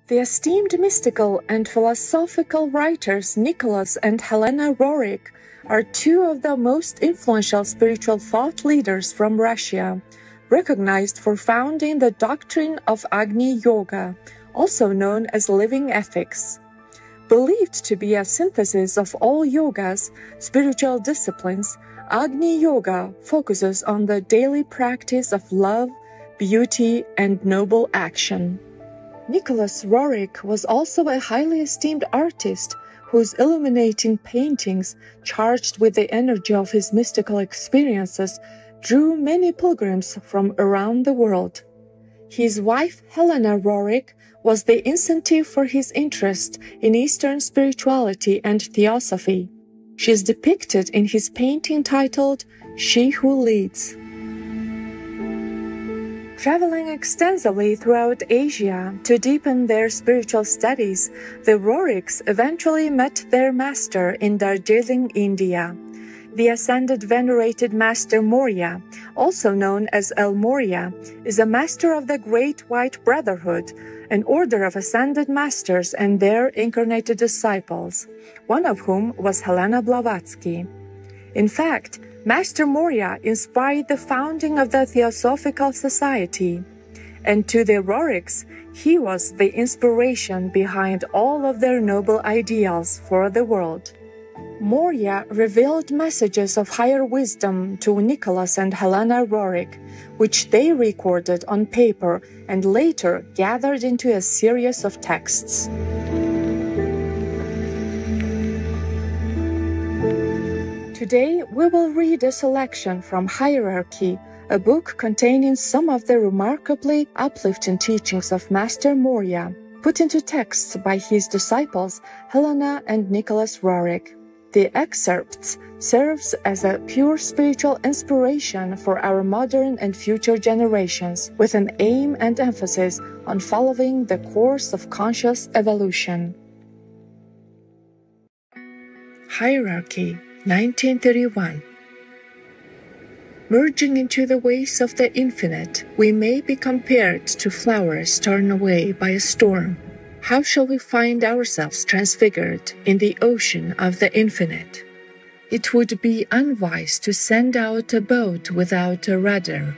The esteemed mystical and philosophical writers Nicholas and Helena Roerich are two of the most influential spiritual thought leaders from Russia, recognized for founding the doctrine of Agni Yoga, also known as living ethics. Believed to be a synthesis of all yogas, spiritual disciplines, Agni Yoga focuses on the daily practice of love, beauty, and noble action. Nicholas Roerich was also a highly esteemed artist whose illuminating paintings, charged with the energy of his mystical experiences, drew many pilgrims from around the world. His wife, Helena Roerich, was the incentive for his interest in Eastern spirituality and theosophy. She is depicted in his painting titled She Who Leads. Traveling extensively throughout Asia to deepen their spiritual studies, the Roerichs eventually met their master in Darjeeling, India. The ascended venerated Master Morya, also known as El Morya, is a master of the Great White Brotherhood, an order of ascended masters and their incarnated disciples, one of whom was Helena Blavatsky. In fact, Master Morya inspired the founding of the Theosophical Society, and to the Roerichs, he was the inspiration behind all of their noble ideals for the world. Morya revealed messages of higher wisdom to Nicholas and Helena Roerich, which they recorded on paper and later gathered into a series of texts. Today, we will read a selection from Hierarchy, a book containing some of the remarkably uplifting teachings of Master Morya, put into texts by his disciples Helena and Nicholas Roerich. The excerpts serves as a pure spiritual inspiration for our modern and future generations, with an aim and emphasis on following the course of conscious evolution. Hierarchy, 1931. Merging into the ways of the infinite, we may be compared to flowers torn away by a storm. How shall we find ourselves transfigured in the ocean of the infinite? It would be unwise to send out a boat without a rudder,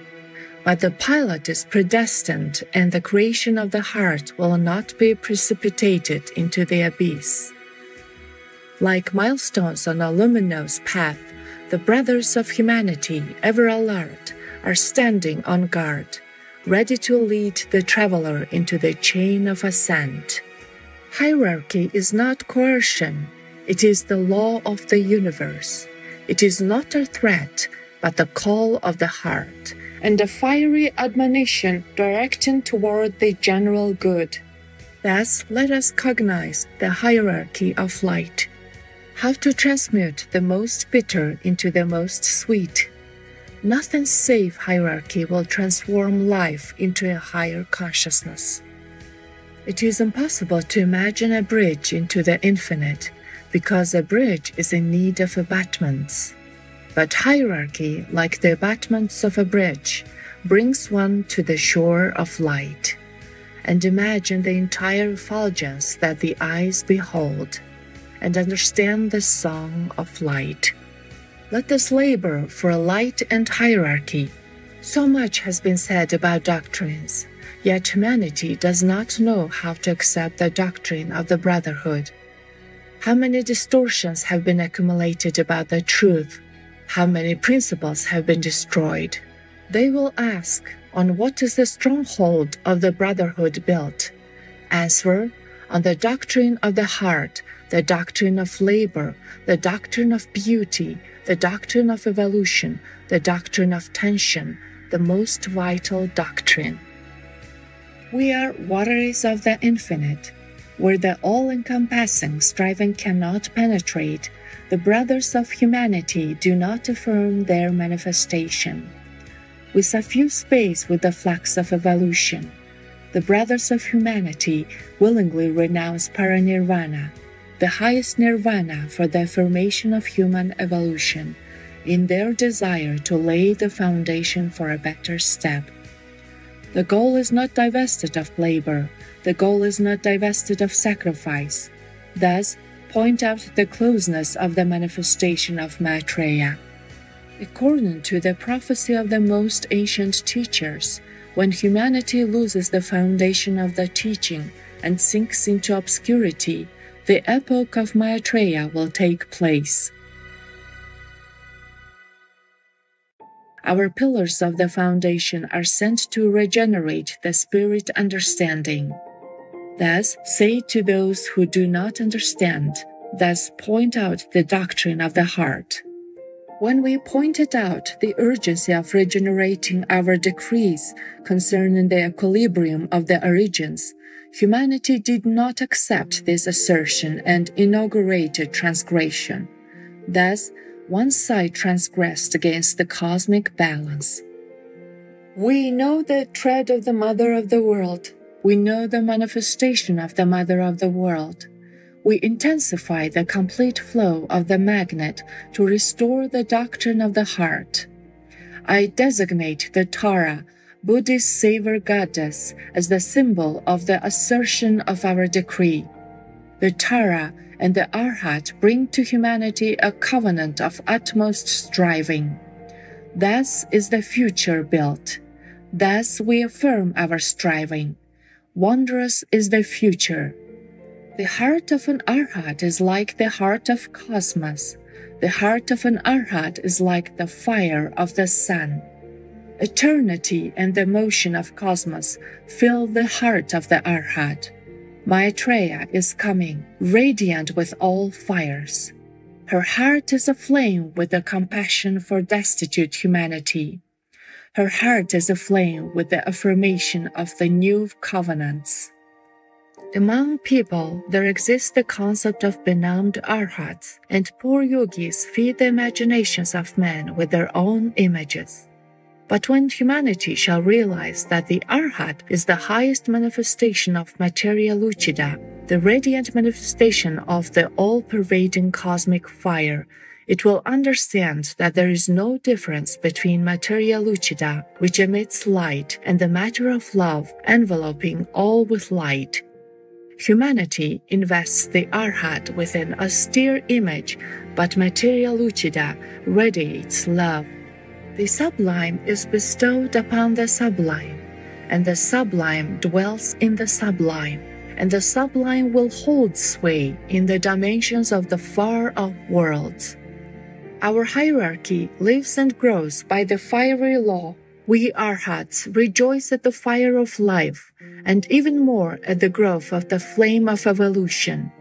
but the pilot is predestined, and the creation of the heart will not be precipitated into the abyss. Like milestones on a luminous path, the brothers of humanity, ever alert, are standing on guard, ready to lead the traveler into the chain of ascent. Hierarchy is not coercion, it is the law of the universe. It is not a threat, but the call of the heart, and a fiery admonition directing toward the general good. Thus, let us cognize the hierarchy of light. How to transmute the most bitter into the most sweet. Nothing save hierarchy will transform life into a higher consciousness. It is impossible to imagine a bridge into the infinite, because a bridge is in need of abutments. But hierarchy, like the abutments of a bridge, brings one to the shore of light. And imagine the entire effulgence that the eyes behold, and understand the song of light. Let us labor for light and hierarchy. So much has been said about doctrines, yet humanity does not know how to accept the doctrine of the brotherhood. How many distortions have been accumulated about the truth? How many principles have been destroyed? They will ask, on what is the stronghold of the brotherhood built? Answer, on the doctrine of the heart, the doctrine of labor, the doctrine of beauty, the doctrine of evolution, the doctrine of tension, the most vital doctrine. We are wateries of the infinite, where the all-encompassing striving cannot penetrate. The brothers of humanity do not affirm their manifestation. We suffuse space with the flux of evolution. The brothers of humanity willingly renounce paranirvana, the highest nirvana, for the affirmation of human evolution, in their desire to lay the foundation for a better step. The goal is not divested of labor. The goal is not divested of sacrifice. Thus, point out the closeness of the manifestation of Maitreya. According to the prophecy of the most ancient teachers, when humanity loses the foundation of the teaching and sinks into obscurity, the epoch of Maitreya will take place. Our pillars of the foundation are sent to regenerate the spirit understanding. Thus, say to those who do not understand, thus point out the doctrine of the heart. When we pointed out the urgency of regenerating our decrees concerning the equilibrium of the origins, humanity did not accept this assertion and inaugurated transgression. Thus, one side transgressed against the cosmic balance. We know the tread of the Mother of the world. We know the manifestation of the Mother of the world. We intensify the complete flow of the magnet to restore the doctrine of the heart. I designate the Tara, Buddhist savior goddess, as the symbol of the assertion of our decree. The Tara and the Arhat bring to humanity a covenant of utmost striving. Thus is the future built. Thus we affirm our striving. Wondrous is the future. The heart of an Arhat is like the heart of cosmos. The heart of an Arhat is like the fire of the sun. Eternity and the motion of cosmos fill the heart of the Arhat. Maitreya is coming, radiant with all fires. Her heart is aflame with the compassion for destitute humanity. Her heart is aflame with the affirmation of the new covenants. Among people, there exists the concept of benumbed arhats, and poor yogis feed the imaginations of men with their own images. But when humanity shall realize that the arhat is the highest manifestation of materia lucida, the radiant manifestation of the all-pervading cosmic fire, it will understand that there is no difference between materia lucida, which emits light, and the matter of love, enveloping all with light. Humanity invests the arhat with an austere image, but materia lucida radiates love. The sublime is bestowed upon the sublime, and the sublime dwells in the sublime, and the sublime will hold sway in the dimensions of the far-off worlds. Our hierarchy lives and grows by the fiery law. We arhats rejoice at the fire of life, and even more at the growth of the flame of evolution.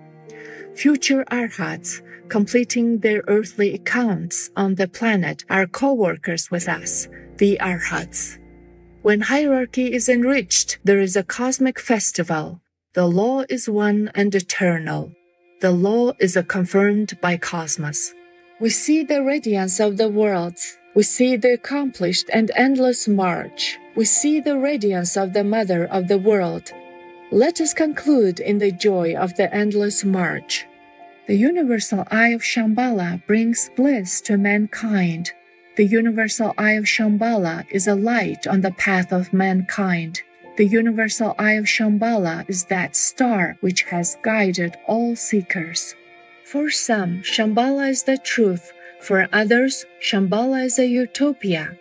Future arhats, completing their earthly accounts on the planet, are co-workers with us, the arhats. When hierarchy is enriched, there is a cosmic festival. The law is one and eternal. The law is confirmed by cosmos. We see the radiance of the worlds. We see the accomplished and endless march. We see the radiance of the Mother of the world. Let us conclude in the joy of the endless march. The universal eye of Shambhala brings bliss to mankind. The universal eye of Shambhala is a light on the path of mankind. The universal eye of Shambhala is that star which has guided all seekers. For some, Shambhala is the truth. For others, Shambhala is a utopia.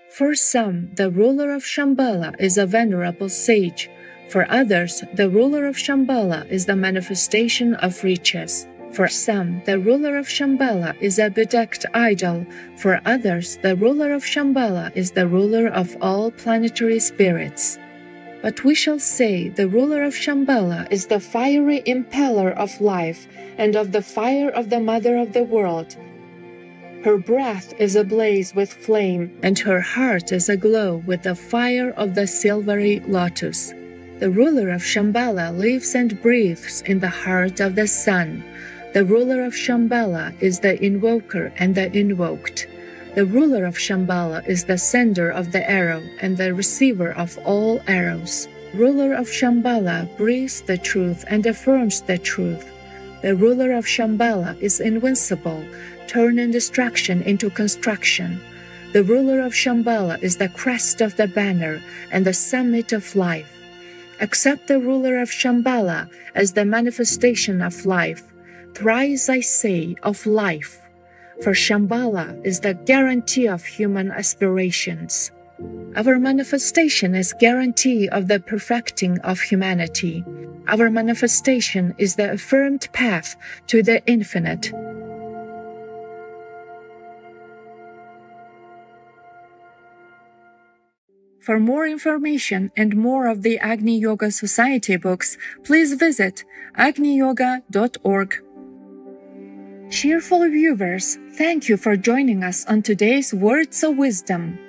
For some, the ruler of Shambhala is a venerable sage. For others, the ruler of Shambhala is the manifestation of riches. For some, the ruler of Shambhala is a bedecked idol. For others, the ruler of Shambhala is the ruler of all planetary spirits. But we shall say the ruler of Shambhala is the fiery impeller of life and of the fire of the Mother of the world. Her breath is ablaze with flame, and her heart is aglow with the fire of the silvery lotus. The ruler of Shambhala lives and breathes in the heart of the sun. The ruler of Shambhala is the invoker and the invoked. The ruler of Shambhala is the sender of the arrow and the receiver of all arrows. Ruler of Shambhala breathes the truth and affirms the truth. The ruler of Shambhala is invincible, turning destruction into construction. The ruler of Shambhala is the crest of the banner and the summit of life. Accept the ruler of Shambhala as the manifestation of life. Thrice I say of life, for Shambhala is the guarantee of human aspirations. Our manifestation is guarantee of the perfecting of humanity. Our manifestation is the affirmed path to the infinite. For more information and more of the Agni Yoga Society books, please visit agniyoga.org. Cheerful viewers, thank you for joining us on today's Words of Wisdom.